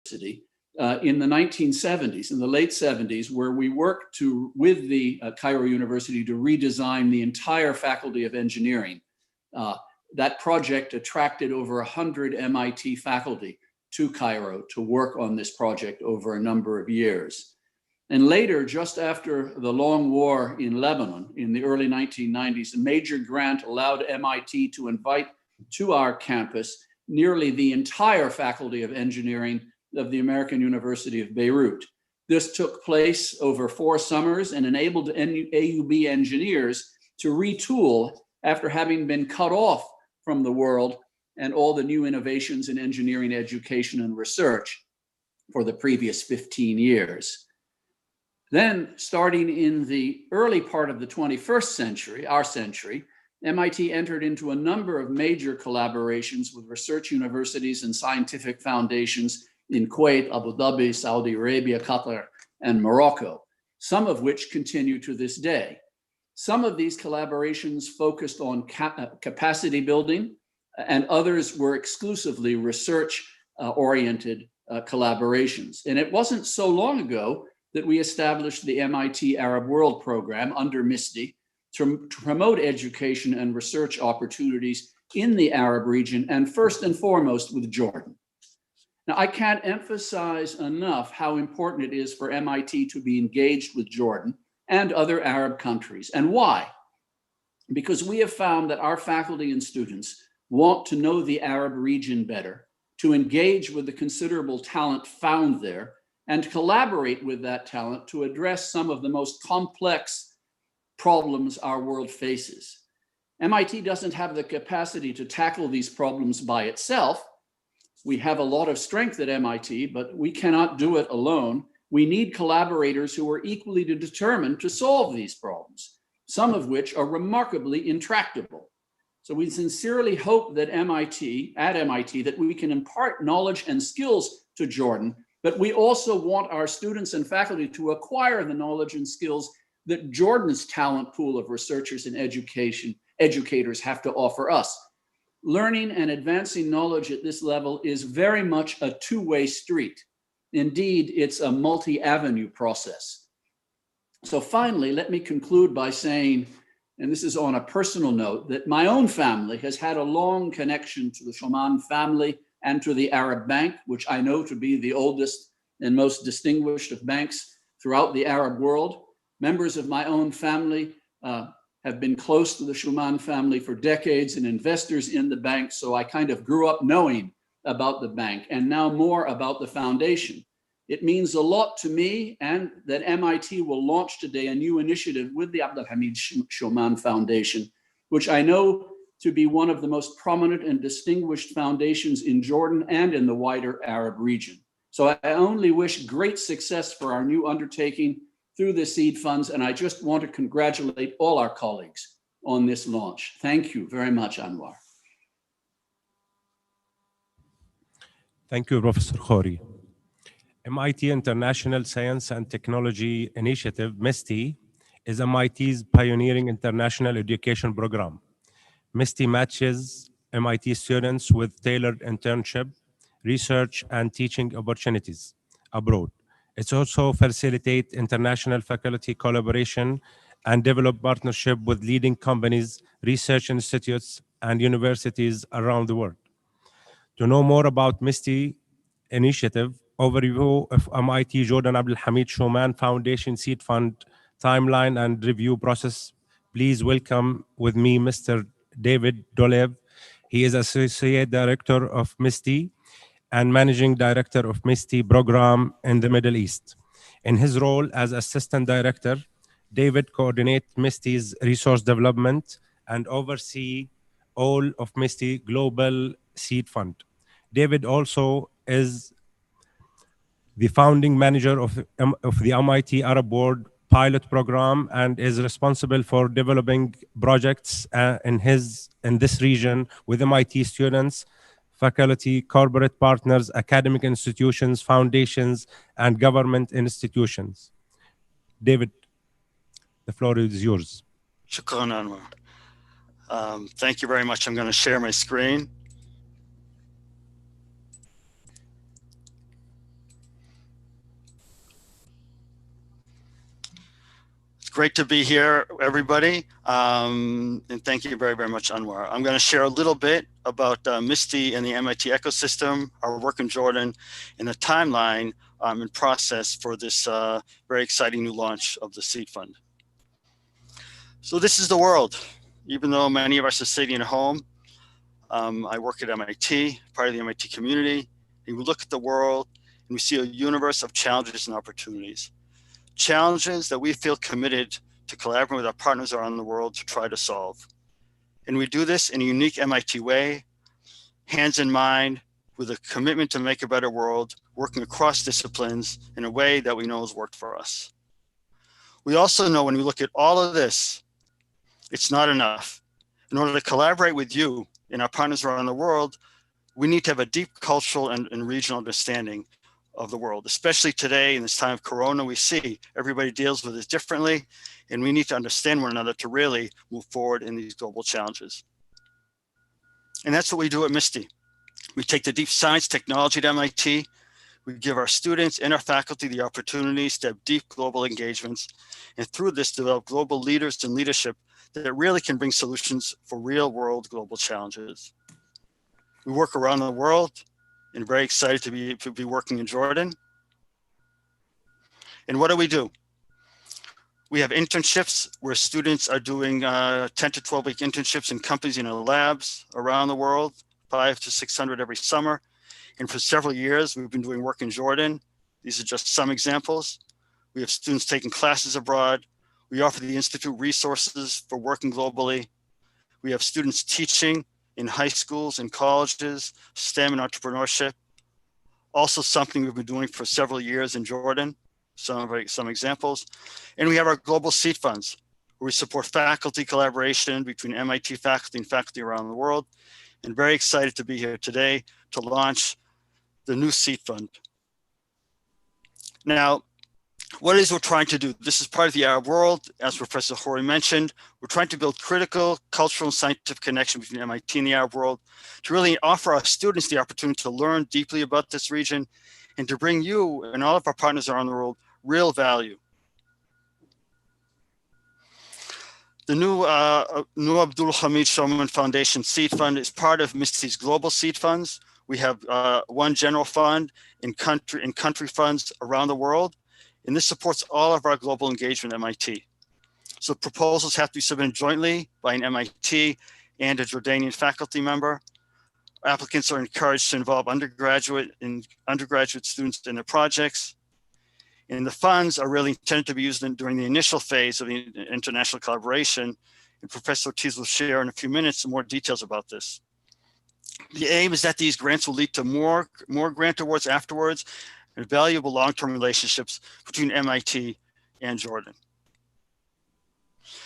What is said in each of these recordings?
in the 1970s, in the late 70s, where we worked with the Cairo University to redesign the entire Faculty of Engineering. That project attracted over 100 MIT faculty to Cairo to work on this project over a number of years. And later, just after the long war in Lebanon in the early 1990s, a major grant allowed MIT to invite to our campus nearly the entire Faculty of Engineering of the American University of Beirut. This took place over 4 summers and enabled AUB engineers to retool after having been cut off from the world and all the new innovations in engineering education and research for the previous 15 years. Then, starting in the early part of the 21st century, our century, MIT entered into a number of major collaborations with research universities and scientific foundations in Kuwait, Abu Dhabi, Saudi Arabia, Qatar, and Morocco, some of which continue to this day. Some of these collaborations focused on capacity building, and others were exclusively research-oriented collaborations. And it wasn't so long ago that we established the MIT Arab World Program under MISTI to promote education and research opportunities in the Arab region, and first and foremost with Jordan. Now, I can't emphasize enough how important it is for MIT to be engaged with Jordan and other Arab countries. And why? Because we have found that our faculty and students want to know the Arab region better, to engage with the considerable talent found there, and collaborate with that talent to address some of the most complex problems our world faces. MIT doesn't have the capacity to tackle these problems by itself. We have a lot of strength at MIT, but we cannot do it alone. We need collaborators who are equally determined to solve these problems, some of which are remarkably intractable. So we sincerely hope that at MIT, that we can impart knowledge and skills to Jordan, but we also want our students and faculty to acquire the knowledge and skills that Jordan's talent pool of researchers and educators have to offer us. Learning and advancing knowledge at this level is very much a two-way street. Indeed, it's a multi-avenue process. So finally, let me conclude by saying, and this is on a personal note, that my own family has had a long connection to the Showman family and to the Arab Bank, which I know to be the oldest and most distinguished of banks throughout the Arab world. Members of my own family have been close to the Showman family for decades and investors in the bank, so I kind of grew up knowing about the bank and now more about the foundation. It means a lot to me, and that MIT will launch today a new initiative with the Abdulhamid Showman Foundation, which I know to be one of the most prominent and distinguished foundations in Jordan and in the wider Arab region. So I only wish great success for our new undertaking through the seed funds, and I just want to congratulate all our colleagues on this launch. Thank you very much, Anwar. Thank you, Professor Khoury. MIT International Science and Technology Initiative, MISTI, is MIT's pioneering international education program. MISTI matches MIT students with tailored internship, research, and teaching opportunities abroad. It also facilitates international faculty collaboration and develop partnership with leading companies, research institutes, and universities around the world. To know more about MISTI initiative, overview of MIT Jordan Abdulhamid Showman Foundation Seed Fund timeline and review process, please welcome with me Mr. David Dolev. He is Associate Director of MISTI and Managing Director of MISTI Program in the Middle East. In his role as Assistant Director, David coordinates MISTI's resource development and oversee all of MISTI Global Seed Fund. David also is the founding manager of the MIT Arab World Pilot Program and is responsible for developing projects in this region with MIT students, faculty, corporate partners, academic institutions, foundations, and government institutions. David, the floor is yours. Shukran, Anwar. Thank you very much. I'm going to share my screen. It's great to be here, everybody. And thank you very, very much, Anwar. I'm going to share a little bit about MISTI and the MIT ecosystem, our work in Jordan, and the timeline and process for this very exciting new launch of the seed fund. So this is the world. Even though many of us are sitting at home, I work at MIT, part of the MIT community, and we look at the world and we see a universe of challenges and opportunities. Challenges that we feel committed to collaborating with our partners around the world to try to solve. And we do this in a unique MIT way, hands in mind, with a commitment to make a better world, working across disciplines in a way that we know has worked for us. We also know when we look at all of this, it's not enough. In order to collaborate with you and our partners around the world, we need to have a deep cultural and regional understanding of the world, especially today in this time of Corona. We see everybody deals with it differently, and we need to understand one another to really move forward in these global challenges. And that's what we do at MISTI. We take the deep science technology at MIT. We give our students and our faculty the opportunities to have deep global engagements, and through this develop global leaders and leadership that really can bring solutions for real world global challenges. We work around the world and very excited to be working in Jordan. And what do? We have internships where students are doing 10 to 12 week internships in companies in labs around the world, 500 to 600 every summer. And for several years, we've been doing work in Jordan. These are just some examples. We have students taking classes abroad. We offer the Institute resources for working globally. We have students teaching in high schools and colleges, STEM and entrepreneurship. Also something we've been doing for several years in Jordan, some examples. And we have our global seed funds, where we support faculty collaboration between MIT faculty and faculty around the world. And very excited to be here today to launch the new seed fund. Now, what it is we're trying to do? This is part of the Arab world, as Professor Khoury mentioned. We're trying to build critical cultural and scientific connection between MIT and the Arab world to really offer our students the opportunity to learn deeply about this region and to bring you and all of our partners around the world real value. The new Abdul Hamid Showman Foundation Seed Fund is part of MISTI's global seed funds. We have one general fund in country funds around the world. And this supports all of our global engagement at MIT. So proposals have to be submitted jointly by an MIT and a Jordanian faculty member. Applicants are encouraged to involve undergraduate students in their projects. And the funds are really intended to be used during the initial phase of the international collaboration. And Professor Ortiz will share in a few minutes some more details about this. The aim is that these grants will lead to more grant awards afterwards, and valuable long-term relationships between MIT and Jordan.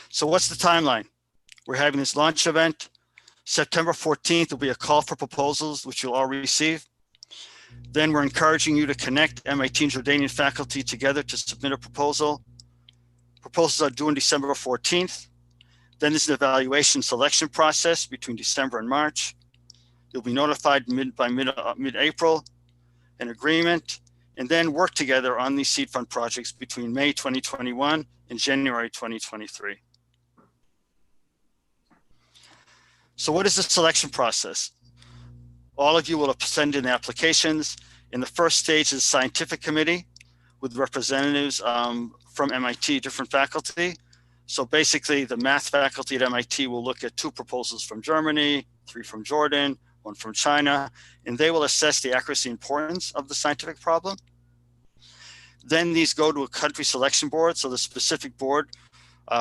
So what's the timeline? We're having this launch event. September 14th will be a call for proposals, which you'll all receive. Then we're encouraging you to connect MIT and Jordanian faculty together to submit a proposal. Proposals are due on December 14th. Then there's an evaluation selection process between December and March. You'll be notified by mid-April, an agreement, and then work together on these seed fund projects between May 2021 and January 2023. So what is the selection process? All of you will have sent in applications. In the first stage is scientific committee with representatives from MIT, different faculty. So basically the math faculty at MIT will look at 2 proposals from Germany, 3 from Jordan, 1 from China, and they will assess the accuracy and importance of the scientific problem. Then these go to a country selection board. So the specific board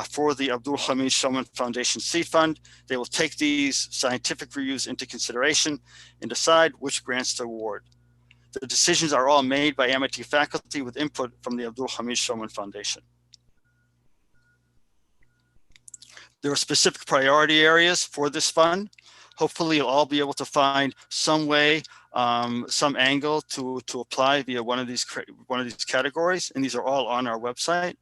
for the Abdul Hamid Showman Foundation Seed Fund, they will take these scientific reviews into consideration and decide which grants to award. The decisions are all made by MIT faculty with input from the Abdul Hamid Showman Foundation. There are specific priority areas for this fund. Hopefully you'll all be able to find some way, some angle to apply via one of these categories, and these are all on our website.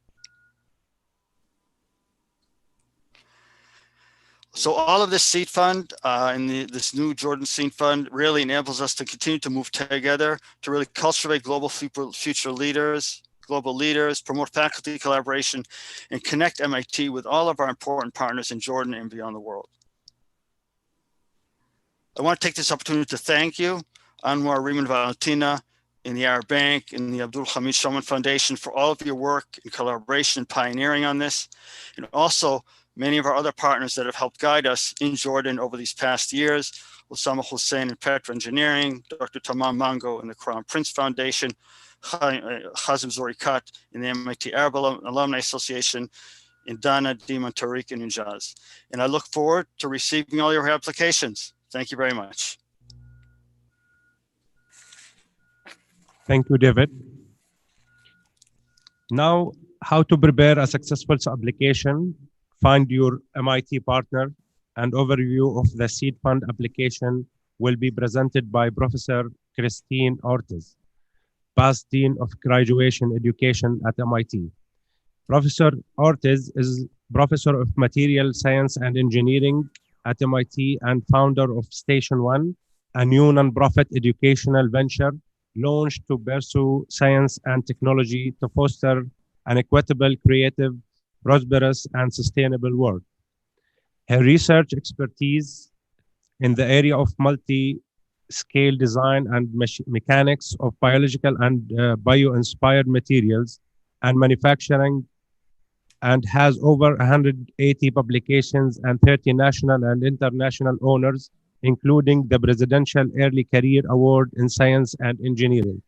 So all of this seed fund and this new Jordan seed fund really enables us to continue to move together to really cultivate global future leaders global leaders, promote faculty collaboration, and connect MIT with all of our important partners in Jordan and beyond the world. I want to take this opportunity to thank you, Anwar Riemann Valentina, in the Arab Bank, and the Abdul Hamid Showman Foundation for all of your work and collaboration and pioneering on this, and also many of our other partners that have helped guide us in Jordan over these past years, Osama Hussein in Petra Engineering, Dr. Tamam Mango in the Crown Prince Foundation, Khazim Zorikat in the MIT Arab Alumni Association, and Dana Diman Tariq in Injaz. And I look forward to receiving all your applications. Thank you very much. Thank you, David. Now, how to prepare a successful application, find your MIT partner, and overview of the seed fund application will be presented by Professor Christine Ortiz, past Dean of Graduation Education at MIT. Professor Ortiz is Professor of Material Science and Engineering at MIT and founder of Station One, a new nonprofit educational venture launched to pursue science and technology to foster an equitable, creative, prosperous, and sustainable world. Her research expertise in the area of multi-scale design and mechanics of biological and bio-inspired materials and manufacturing, and has over 180 publications and 30 national and international honors, including the Presidential Early Career Award in Science and Engineering.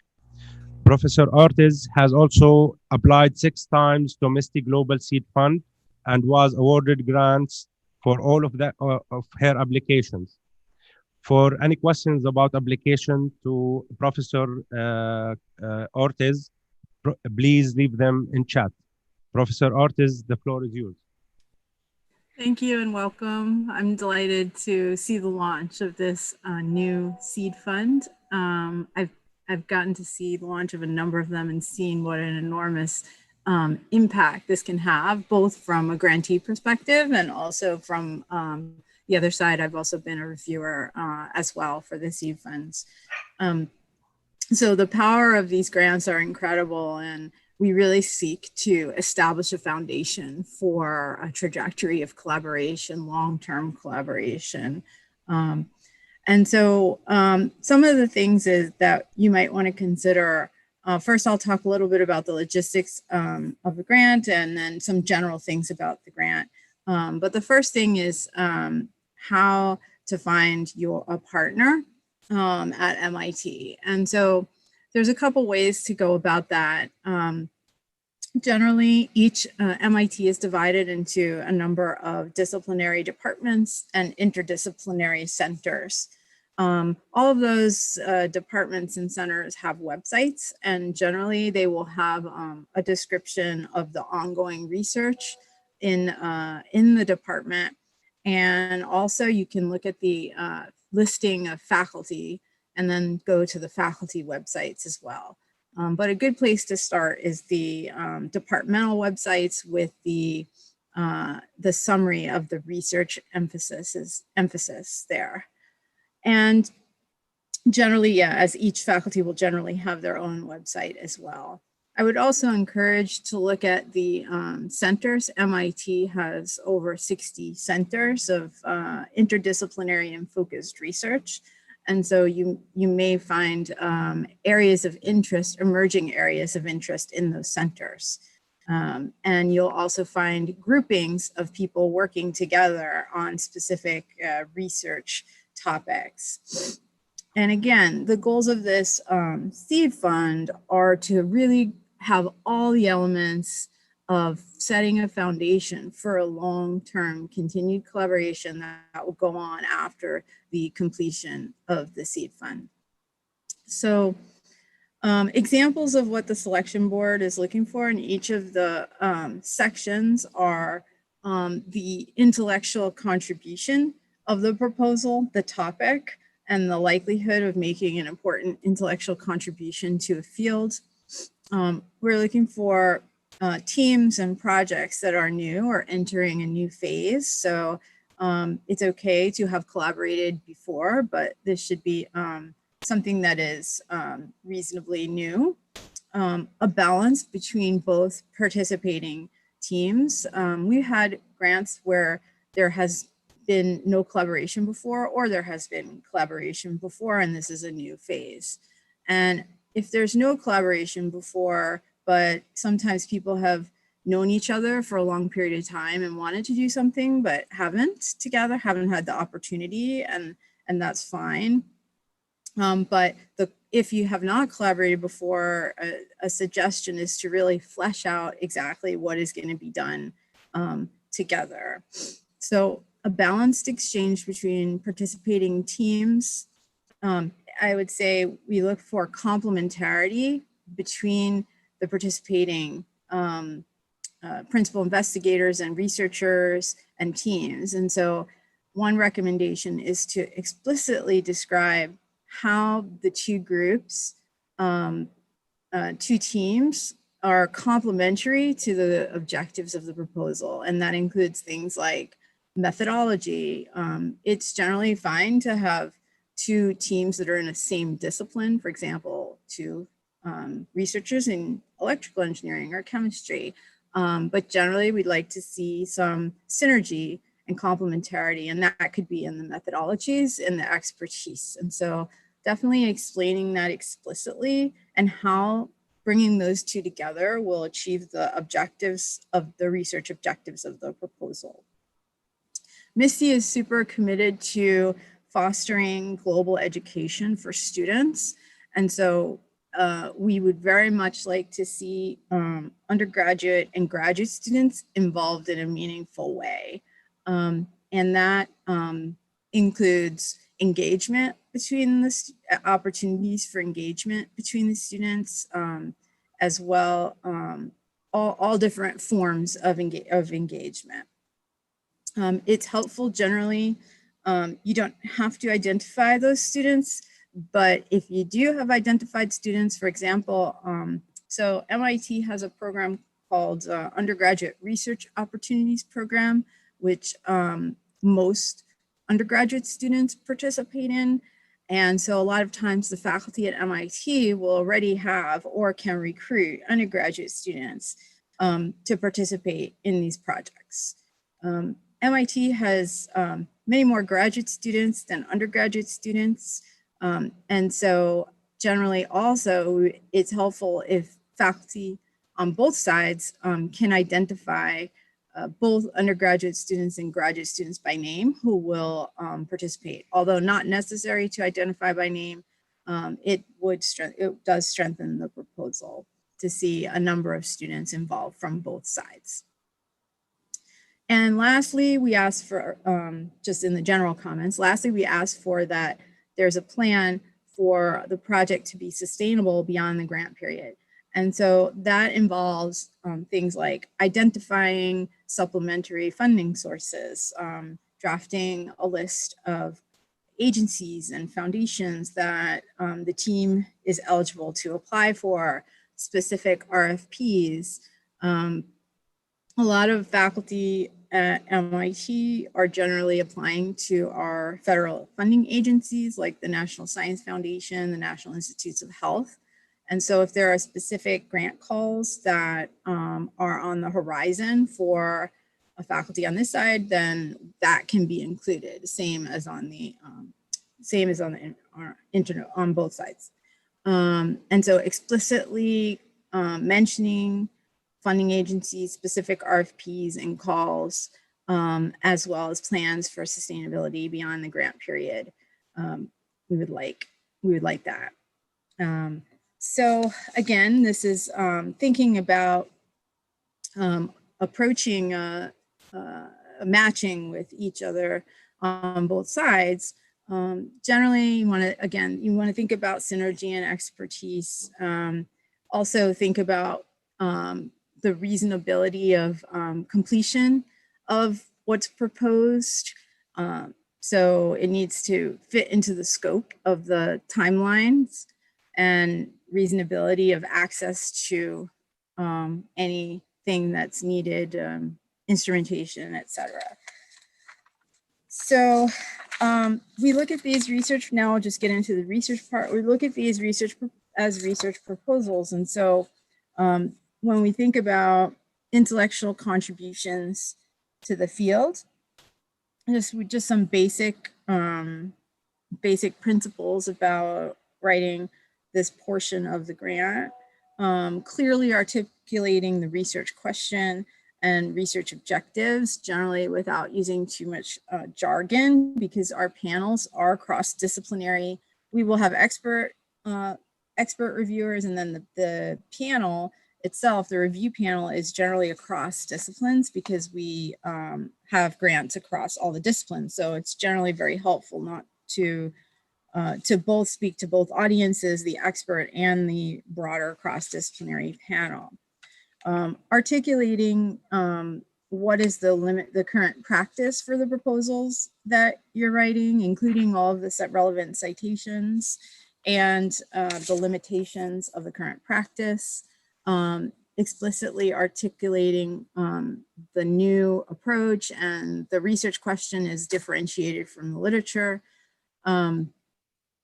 Professor Ortiz has also applied 6 times to Misty Global Seed Fund and was awarded grants for all of her applications. For any questions about application to Professor Ortiz, please leave them in chat. Professor Ortiz, the floor is yours. Thank you and welcome. I'm delighted to see the launch of this new seed fund. I've gotten to see the launch of a number of them and seen what an enormous impact this can have, both from a grantee perspective and also from the other side. I've also been a reviewer as well for the seed funds. So the power of these grants are incredible, and we really seek to establish a foundation for a trajectory of collaboration, long-term collaboration. And so some of the things that you might want to consider, first I'll talk a little bit about the logistics of the grant and then some general things about the grant. But the first thing is how to find a partner at MIT. And so there's a couple ways to go about that. Generally, each MIT is divided into a number of disciplinary departments and interdisciplinary centers. All of those departments and centers have websites, and generally they will have a description of the ongoing research in the department. And also you can look at the listing of faculty and then go to the faculty websites as well. But a good place to start is the departmental websites with the summary of the research emphasis there. And generally, yeah, as each faculty will generally have their own website as well. I would also encourage to look at the centers. MIT has over 60 centers of interdisciplinary and focused research. And so you may find areas of interest, emerging areas of interest in those centers. And you'll also find groupings of people working together on specific research topics. And again, the goals of this seed fund are to really have all the elements of setting a foundation for a long-term continued collaboration that will go on after the completion of the seed fund. So examples of what the selection board is looking for in each of the sections are the intellectual contribution of the proposal, the topic, and the likelihood of making an important intellectual contribution to a field. We're looking for teams and projects that are new or entering a new phase. So it's okay to have collaborated before, but this should be something that is reasonably new. a balance between both participating teams. We've had grants where there has been no collaboration before, or there has been collaboration before, and this is a new phase. And if there's no collaboration before, but sometimes people have known each other for a long period of time and wanted to do something, but haven't together, haven't had the opportunity, and that's fine. But if you have not collaborated before, a suggestion is to really flesh out exactly what is going to be done together. So a balanced exchange between participating teams. I would say we look for complementarity between the participating principal investigators and researchers and teams. And so one recommendation is to explicitly describe how the two groups, two teams are complementary to the objectives of the proposal. And that includes things like methodology. It's generally fine to have two teams that are in the same discipline, for example, two researchers in electrical engineering or chemistry. But generally we'd like to see some synergy and complementarity, and that could be in the methodologies and the expertise. And so definitely explaining that explicitly and how bringing those two together will achieve the objectives of the research objectives of the proposal. MISTI is super committed to fostering global education for students. And so we would very much like to see undergraduate and graduate students involved in a meaningful way. And that includes engagement between the opportunities for engagement between the students, as well, all different forms of engagement. It's helpful generally. You don't have to identify those students, but if you do have identified students, for example, so MIT has a program called Undergraduate Research Opportunities Program, which most undergraduate students participate in. And so a lot of times the faculty at MIT will already have or can recruit undergraduate students to participate in these projects. MIT has many more graduate students than undergraduate students. And so generally also it's helpful if faculty on both sides can identify both undergraduate students and graduate students by name who will participate. Although not necessary to identify by name, it does strengthen the proposal to see a number of students involved from both sides. And lastly, we asked for, just in the general comments, lastly, we asked for that there's a plan for the project to be sustainable beyond the grant period. And so that involves things like identifying supplementary funding sources, drafting a list of agencies and foundations that the team is eligible to apply for, specific RFPs. A lot of faculty at MIT are generally applying to our federal funding agencies like the National Science Foundation, the National Institutes of Health. And so if there are specific grant calls that are on the horizon for a faculty on this side, then that can be included, same as on the internet on both sides. And so explicitly mentioning funding agencies, specific RFPs and calls, as well as plans for sustainability beyond the grant period. We would like that. So again, this is thinking about approaching matching with each other on both sides. Generally, you want to think about synergy and expertise. Also think about the reasonability of completion of what's proposed. So it needs to fit into the scope of the timelines and reasonability of access to anything that's needed, instrumentation, etc. So we look at these research, now I'll just get into the research part. We look at these research as research proposals. And so when we think about intellectual contributions to the field, just some basic principles about writing this portion of the grant, clearly articulating the research question and research objectives, generally without using too much jargon, because our panels are cross-disciplinary. We will have expert reviewers, and then the panel itself, the review panel, is generally across disciplines because we have grants across all the disciplines. So it's generally very helpful not to both speak to both audiences, the expert and the broader cross-disciplinary panel. Articulating what is the current practice for the proposals that you're writing, including all of the relevant citations and the limitations of the current practice, explicitly articulating the new approach and the research question is differentiated from the literature.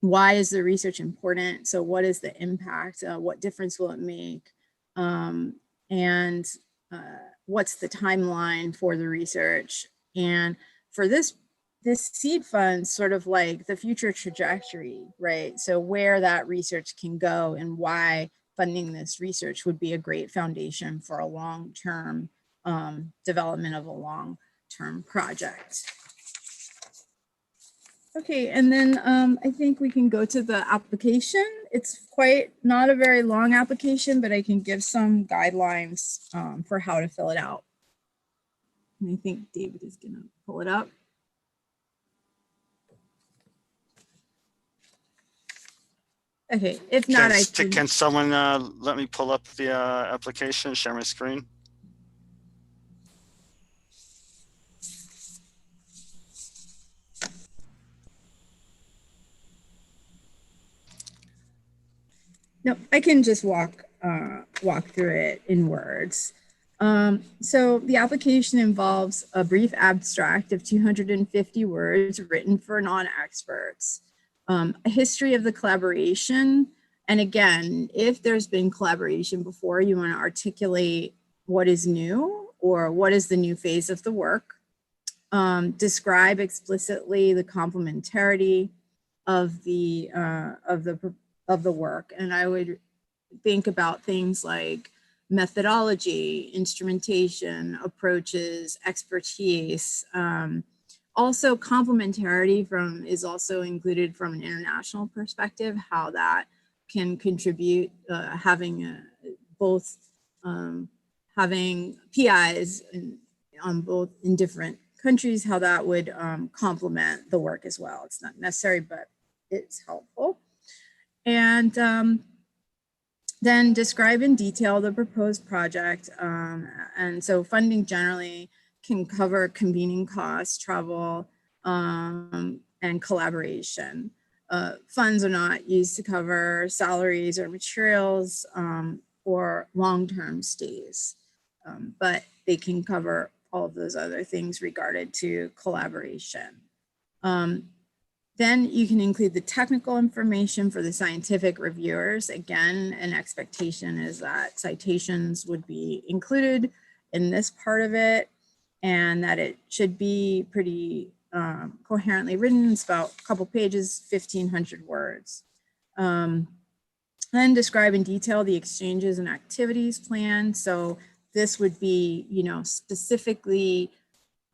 Why is the research important? So what is the impact? What difference will it make? And what's the timeline for the research? And for this seed fund, sort of like the future trajectory, right? So where that research can go and why funding this research would be a great foundation for a long-term development of a long-term project. Okay, and then I think we can go to the application. It's not a very long application, but I can give some guidelines for how to fill it out. And I think David is gonna pull it up. Okay, if not, can someone let me pull up the application, share my screen? No, I can just walk through it in words. So the application involves a brief abstract of 250 words written for non-experts, a history of the collaboration. And again, if there's been collaboration before, you want to articulate what is new or what is the new phase of the work. Describe explicitly the complementarity of the work. And I would think about things like methodology, instrumentation, approaches, expertise. Also complementarity is also included from an international perspective, how that can contribute, having PIs in different countries, how that would complement the work as well. It's not necessary, but it's helpful. And then describe in detail the proposed project. And so funding generally can cover convening costs, travel, and collaboration. Funds are not used to cover salaries or materials or long-term stays, but they can cover all of those other things regarded to collaboration. Then you can include the technical information for the scientific reviewers. Again, an expectation is that citations would be included in this part of it and that it should be pretty coherently written. It's about a couple pages, 1,500 words. Then describe in detail the exchanges and activities planned. So this would be, specifically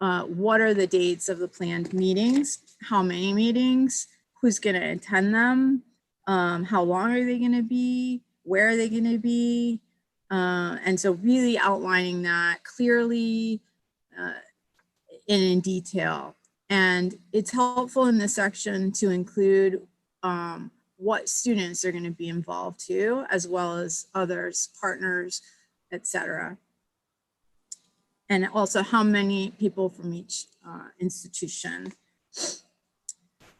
what are the dates of the planned meetings, how many meetings, who's going to attend them, how long are they going to be, where are they going to be, and so really outlining that clearly in detail. And it's helpful in this section to include what students are going to be involved too, as well as others, partners, etc. And also how many people from each institution.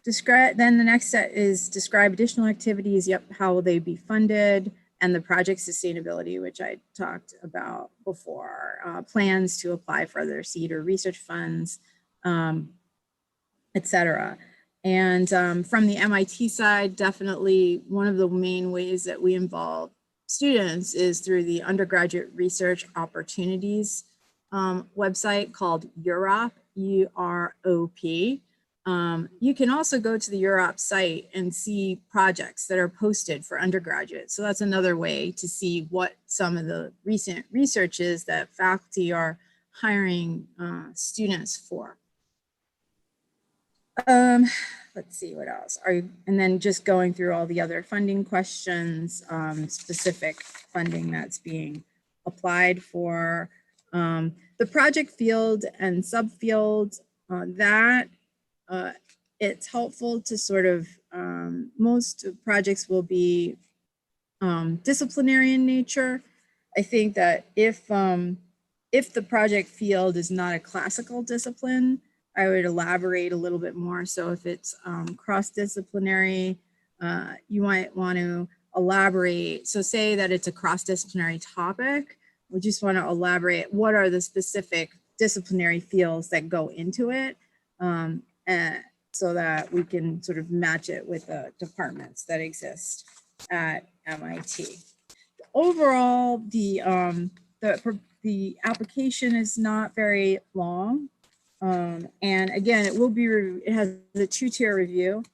Then the next set is describe additional activities, how will they be funded, and the project sustainability, which I talked about before, plans to apply for other seed or research funds, etc. And from the MIT side, definitely one of the main ways that we involve students is through the Undergraduate Research Opportunities website called UROP, UROP. You can also go to the UROP site and see projects that are posted for undergraduates. So that's another way to see what some of the recent research is that faculty are hiring students for. Let's see what else and then just going through all the other funding questions, specific funding that's being applied for. The project field and subfield, it's helpful to sort of, most projects will be disciplinary in nature. I think that if the project field is not a classical discipline, I would elaborate a little bit more. So if it's cross-disciplinary, you might want to elaborate. So say that it's a cross-disciplinary topic, we just want to elaborate what are the specific disciplinary fields that go into it, so that we can sort of match it with the departments that exist at MIT. Overall, the application is not very long. And again, it has a two-tier review,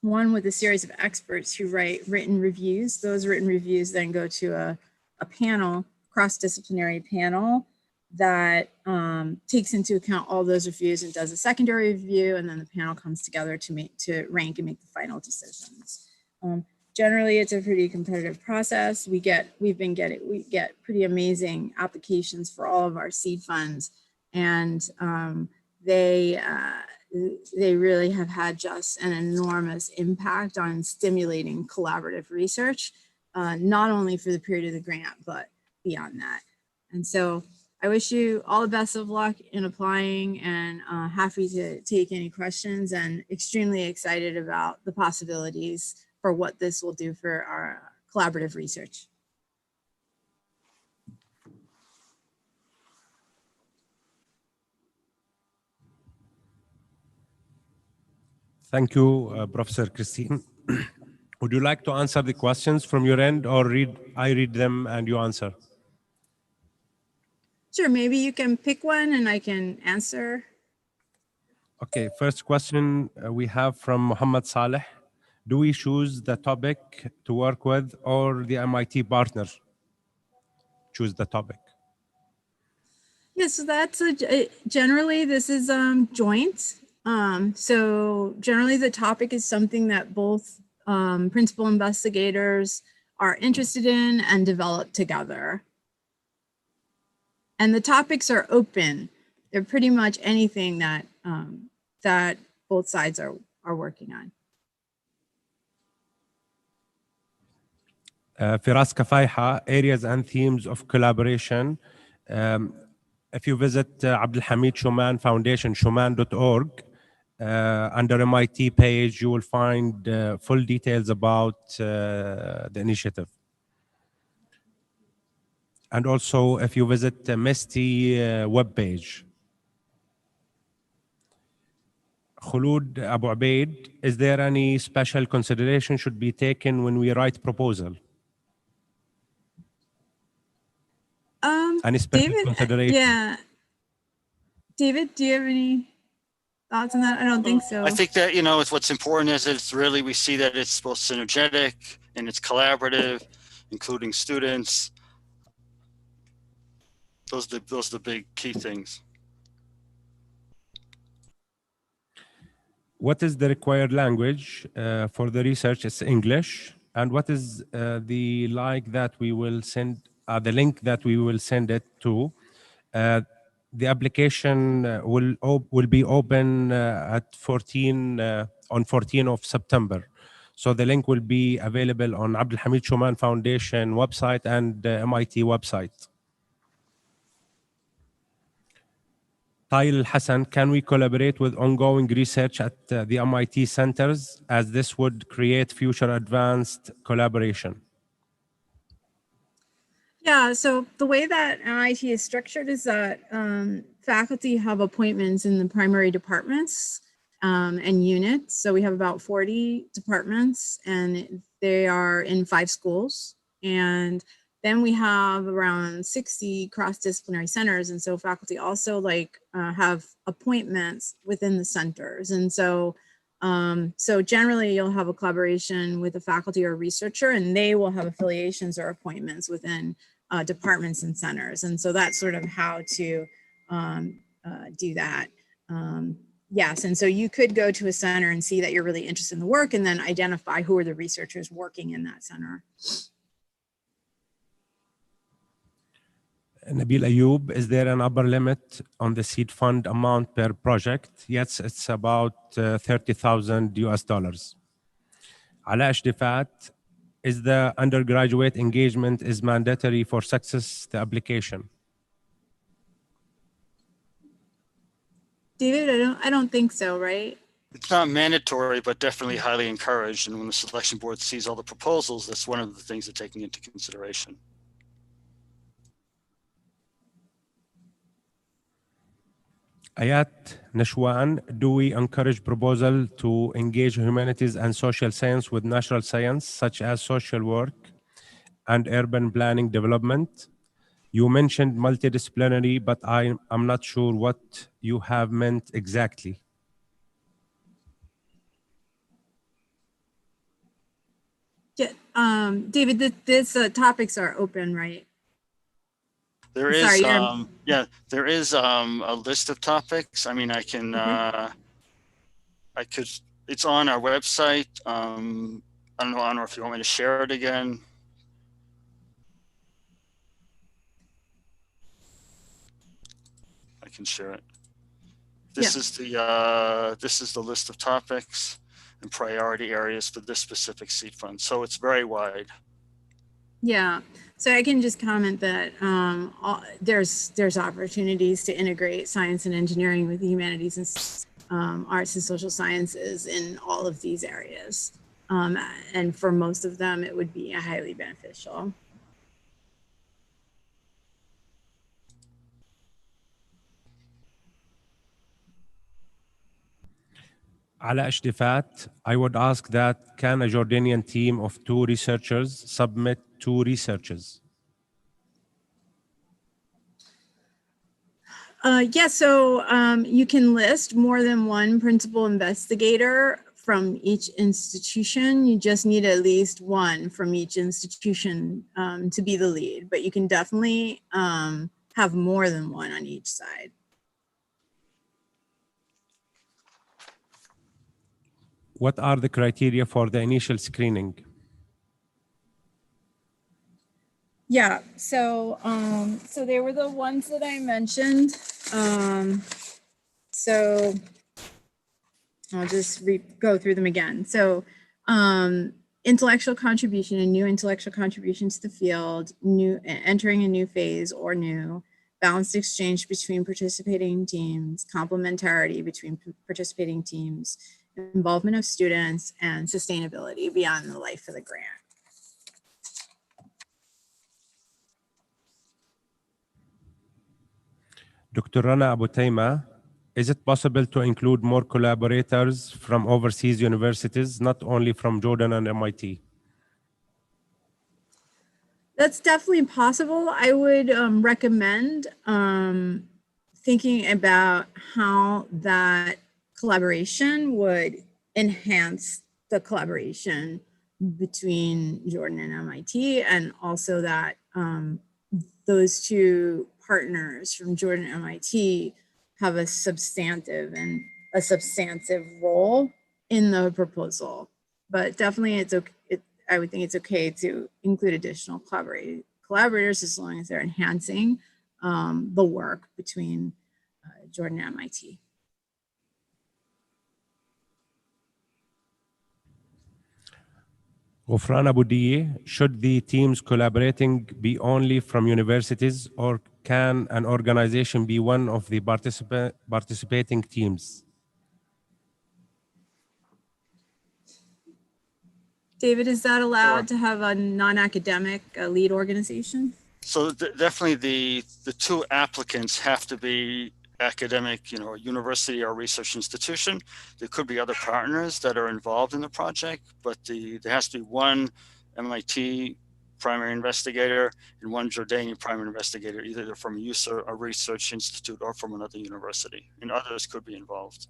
one with a series of experts who write written reviews. Those written reviews then go to a panel, cross-disciplinary panel that takes into account all those reviews and does a secondary review, and then the panel comes together to rank and make the final decisions. Generally, it's a pretty competitive process. We get pretty amazing applications for all of our seed funds, and they really have had just an enormous impact on stimulating collaborative research, not only for the period of the grant, but beyond that. And so I wish you all the best of luck in applying, and happy to take any questions, and extremely excited about the possibilities for what this will do for our collaborative research. Thank you, Professor Christine. Would you like to answer the questions from your end, or I read them and you answer? Sure, maybe you can pick one and I can answer. Okay, first question we have from Muhammad Saleh. Do we choose the topic to work with, or the MIT partner choose the topic? Yes, so that's generally this is joint. So generally the topic is something that both principal investigators are interested in and develop together. And the topics are open. They're pretty much anything that that both sides are working on. Firas Kafaiha, areas and themes of collaboration. If you visit Abdulhamid Showman Foundation, showman.org, under MIT page, you will find full details about the initiative. And also, if you visit the Misty webpage. Khulud Abu Abeid, is there any special consideration should be taken when we write proposal? Any special consideration? Yeah. David, do you have any thoughts on that? I don't think so. I think that, it's what's important is it's really, we see that it's both synergetic and it's collaborative, including students. Those are the big key things. What is the required language for the research? It's English. And what is the link that we will send? The link that we will send it to. The application will be open at 14 of September. So the link will be available on Abdulhamid Showman Foundation website and MIT website. Tail Hassan, can we collaborate with ongoing research at the MIT centers, as this would create future advanced collaboration? Yeah, so the way that MIT is structured is that faculty have appointments in the primary departments, and units. So we have about 40 departments, and they are in 5 schools. And then we have around 60 cross-disciplinary centers. And so faculty also have appointments within the centers. And so, so generally you'll have a collaboration with a faculty or researcher, and they will have affiliations or appointments within departments and centers. And so that's sort of how to do that. Yes, and so you could go to a center and see that you're really interested in the work, and then identify who are the researchers working in that center. Nabil Ayub, is there an upper limit on the seed fund amount per project? Yes, it's about $30,000 US. Ala Ashdifat, is the undergraduate engagement is mandatory for success the application? David, I don't think so, right? It's not mandatory, but definitely highly encouraged. And when the selection board sees all the proposals, that's one of the things they're taking into consideration. Ayat Nashwan, do we encourage proposal to engage humanities and social science with natural science, such as social work and urban planning development? You mentioned multidisciplinary, but I'm not sure what you have meant exactly. Yeah, David, these topics are open, right? There is, Sorry, yeah, there is a list of topics. I mean, I can, it's on our website. I don't know if you want me to share it again. I can share it. This is the list of topics and priority areas for this specific seed fund. So it's very wide. Yeah, so I can just comment that there's opportunities to integrate science and engineering with the humanities and arts and social sciences in all of these areas. And for most of them, it would be highly beneficial. Ala Ashdifat, I would ask that can a Jordanian team of 2 researchers submit 2 researches? Yeah, so you can list more than one principal investigator from each institution. You just need at least one from each institution to be the lead, but you can definitely have more than one on each side. What are the criteria for the initial screening? Yeah, so so they were the ones that I mentioned. So I'll just go through them again. So intellectual contribution, a new intellectual contribution to the field, entering a new phase or new, balanced exchange between participating teams, complementarity between participating teams, involvement of students, and sustainability beyond the life of the grant. Dr. Rana Abu Taima, is it possible to include more collaborators from overseas universities, not only from Jordan and MIT? That's definitely possible. I would recommend thinking about how that collaboration would enhance the collaboration between Jordan and MIT, and also that those 2 partners from Jordan and MIT have a substantive role in the proposal. But definitely I would think it's okay to include additional collaborators as long as they're enhancing the work between Jordan and MIT. Ghufran Abu Diye, should the teams collaborating be only from universities, or can an organization be one of the participating teams? David, is that allowed to have a non-academic lead organization? So definitely the 2 applicants have to be academic, university or research institution. There could be other partners that are involved in the project, but there has to be one MIT primary investigator and one Jordanian primary investigator, either from a research institute or from another university, and others could be involved.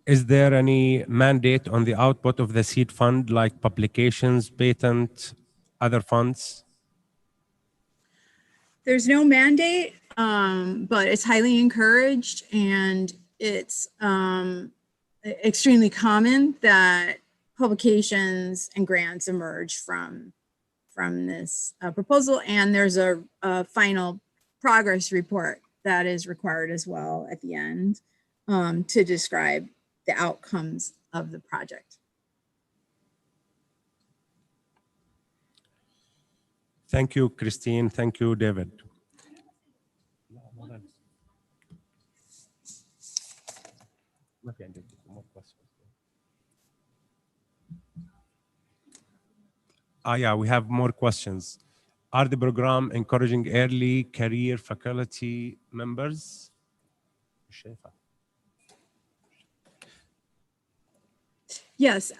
Is there any mandate on the output of the seed fund, like publications, patent, other funds? There's no mandate, but it's highly encouraged, and it's extremely common that publications and grants emerge from this proposal. And there's a final progress report that is required as well at the end to describe the outcomes of the project. Thank you, Christine. Thank you, David. Yeah, we have more questions. Are the program encouraging early career faculty members? Yes,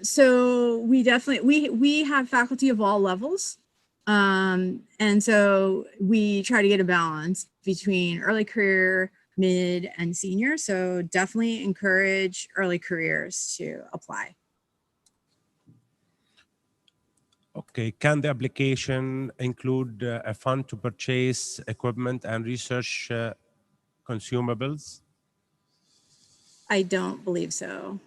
so we definitely, we have faculty of all levels. And so we try to get a balance between early career, mid, and senior. So definitely encourage early careers to apply. Okay, can the application include a fund to purchase equipment and research consumables? I don't believe so.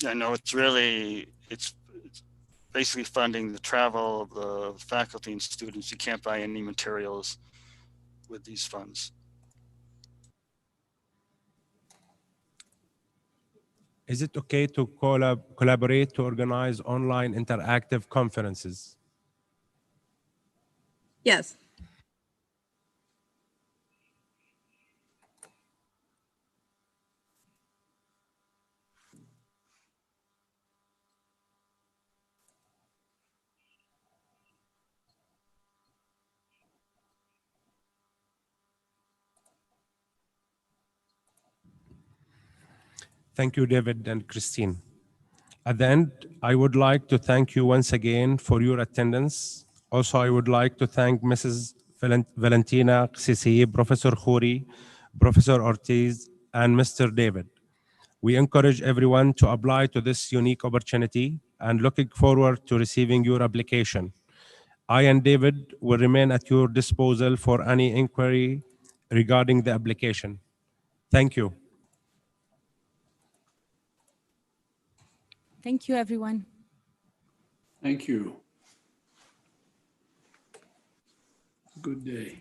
I know it's basically funding the travel of the faculty and students. You can't buy any materials with these funds. Is it okay to collaborate to organize online interactive conferences? Yes. Thank you, David and Christine. At the end, I would like to thank you once again for your attendance. Also, I would like to thank Mrs. Valentina Qasisiye, Professor Khouri, Professor Ortiz, and Mr. David. We encourage everyone to apply to this unique opportunity and looking forward to receiving your application. I and David will remain at your disposal for any inquiry regarding the application. Thank you. Thank you, everyone. Thank you. Good day.